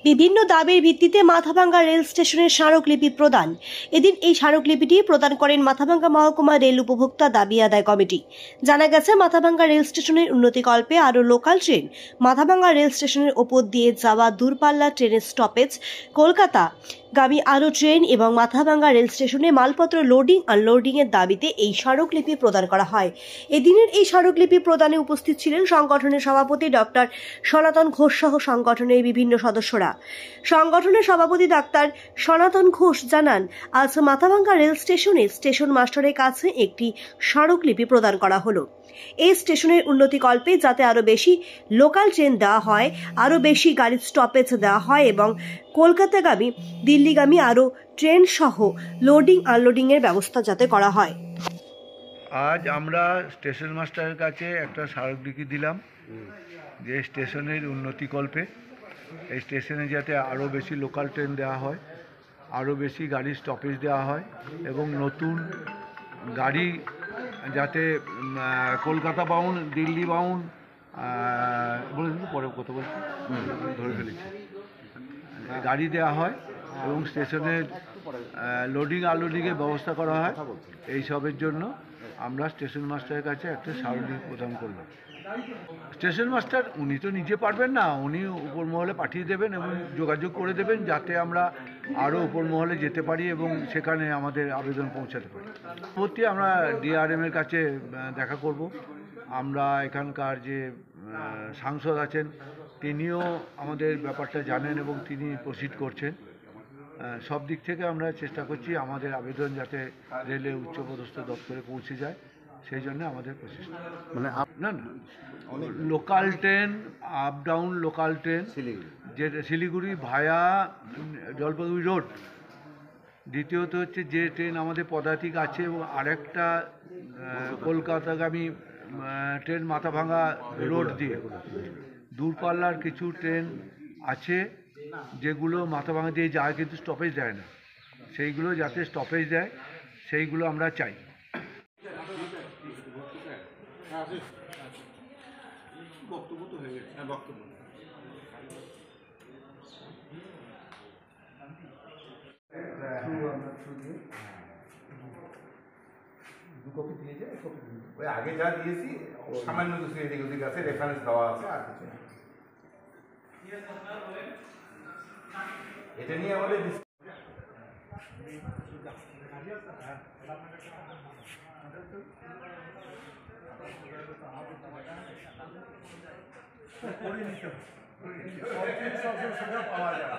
বিভিন্ন দাবির ভিত্তিতে মাথাভাঙ্গা রেল স্টেশনের স্মারকলিপি প্রদান। এদিন এই স্মারকলিপিটি প্রদান করেন মাথাভাঙ্গা মহকুমা রেল উপভোক্তা দাবি আদায় কমিটি। জানা গেছে, মাথাভাঙ্গা রেল স্টেশনের উন্নতিকল্পে আরও লোকাল ট্রেন মাথাভাঙ্গা রেল স্টেশনের ওপর দিয়ে যাওয়া, দূরপাল্লা ট্রেনের স্টপেজ, কলকাতা গামী আরও ট্রেন এবং মাথাভাঙ্গা রেল স্টেশনে মালপত্র লোডিং আনলোডিং এর দাবিতে এই স্মারকলিপি প্রদান করা হয়। এদিনের এই স্মারকলিপি প্রদানে উপস্থিত ছিলেন সংগঠনের সভাপতি ডক্টর সনাতন ঘোষ সহ সংগঠনের বিভিন্ন সদস্যরা। সংগঠনের সভাপতি ডাক্তার সনাতন ঘোষ জানান, আজ মাথাভাঙ্গা রেল স্টেশনে স্টেশন মাস্টারের কাছে একটি স্মারকলিপি প্রদান করা হলো। এই স্টেশনের উন্নতিকল্পে যাতে আরও বেশি লোকাল ট্রেন দেওয়া হয়, আরও বেশি গাড়ির স্টপেজ দেওয়া হয় এবং কলকাতাগামী, দিল্লিগামী আরও ট্রেন সহ লোডিং আনলোডিং এর ব্যবস্থা যাতে করা হয়। আজ আমরা স্টেশন মাস্টারের কাছে একটা স্মারকলিপি দিলাম যে স্টেশনের উন্নতিকল্পে এই স্টেশনে যাতে আরও বেশি লোকাল ট্রেন দেওয়া হয়, আরও বেশি গাড়ির স্টপেজ দেওয়া হয় এবং নতুন গাড়ি যাতে কলকাতা বাউন্ড, দিল্লি বাউন্ড বলেছি, পরে কথা বলছি, ধরে ফেলেছি, গাড়ি দেওয়া হয় এবং স্টেশনের লোডিং আনলোডিংয়ের ব্যবস্থা করা হয়। এইসবের জন্য আমরা স্টেশন মাস্টারের কাছে একটা স্মারকলিপি প্রদান করলাম। স্টেশন মাস্টার উনি তো নিজে পারবেন না, উনি উপর মহলে পাঠিয়ে দেবেন এবং যোগাযোগ করে দেবেন যাতে আমরা আরও উপর মহলে যেতে পারি এবং সেখানে আমাদের আবেদন পৌঁছাতে পারি। পরবর্তী আমরা ডিআরএমের কাছে দেখা করব। আমরা এখানকার যে সাংসদ আছেন তিনিও আমাদের ব্যাপারটা জানেন এবং তিনি প্রসিড করছেন। সব দিক থেকে আমরা চেষ্টা করছি আমাদের আবেদন যাতে রেলের উচ্চপদস্থ দপ্তরে পৌঁছে যায়, সেই জন্য আমাদের প্রচেষ্টা। মানে না local train, up down local train, যে শিলিগুড়ি ভায়া জলপাইগুড়ি রোড। দ্বিতীয়ত হচ্ছে যে ট্রেন আমাদের পদাতিক আছে এবং আরেকটা কলকাতাগামী ট্রেন মাথাভাঙ্গা রোড দিয়ে। দূরপাল্লার কিছু ট্রেন আছে যেগুলো মাথাভাঙ্গা দিয়ে যায় কিন্তু স্টপেজ দেয় না, সেইগুলো যাতে স্টপেজ দেয় সেইগুলো আমরা চাই। বক্তব্য তো হয়ে গেছে। হ্যাঁ, বক্তব্য ওই আগে যা দিয়েছি সামান্য কিছু এদিক ওদিক আছে, রেফারেন্স দেওয়া আছে, আর কিছু না। এটা নিয়ে আমাদের পাওয়া যায়।